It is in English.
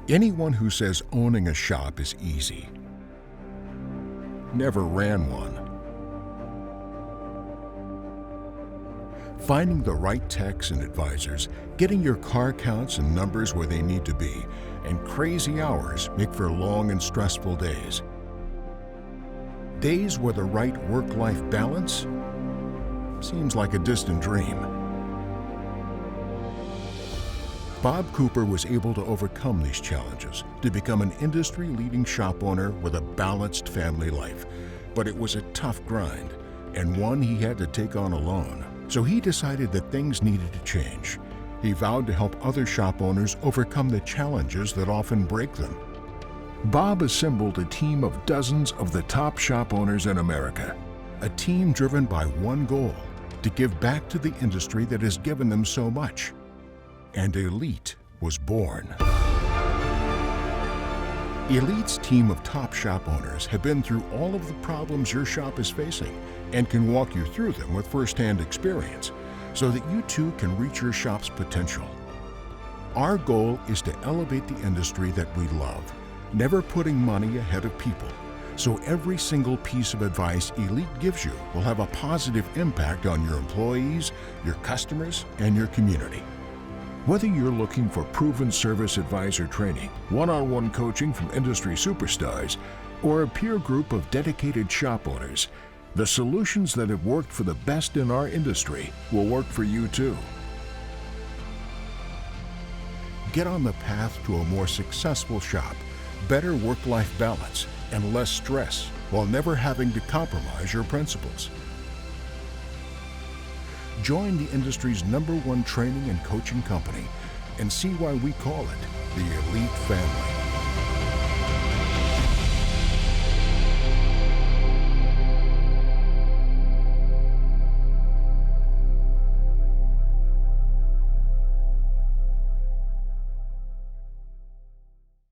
Anyone who says owning a shop is easy never ran one. Finding the right techs and advisors, getting your car counts and numbers where they need to be, and crazy hours make for long and stressful days. Days where the right work-life balance seems like a distant dream. Bob Cooper was able to overcome these challenges to become an industry-leading shop owner with a balanced family life. But it was a tough grind, and one he had to take on alone. So he decided that things needed to change. He vowed to help other shop owners overcome the challenges that often break them. Bob assembled a team of dozens of the top shop owners in America, a team driven by one goal: to give back to the industry that has given them so much. And Elite was born. Elite's team of top shop owners have been through all of the problems your shop is facing and can walk you through them with first-hand experience so that you too can reach your shop's potential. Our goal is to elevate the industry that we love, never putting money ahead of people, so every single piece of advice Elite gives you will have a positive impact on your employees, your customers, and your community. Whether you're looking for proven service advisor training, one-on-one coaching from industry superstars, or a peer group of dedicated shop owners, the solutions that have worked for the best in our industry will work for you too. Get on the path to a more successful shop, better work-life balance, and less stress, while never having to compromise your principles. Join the industry's #1 training and coaching company and see why we call it the Elite Family.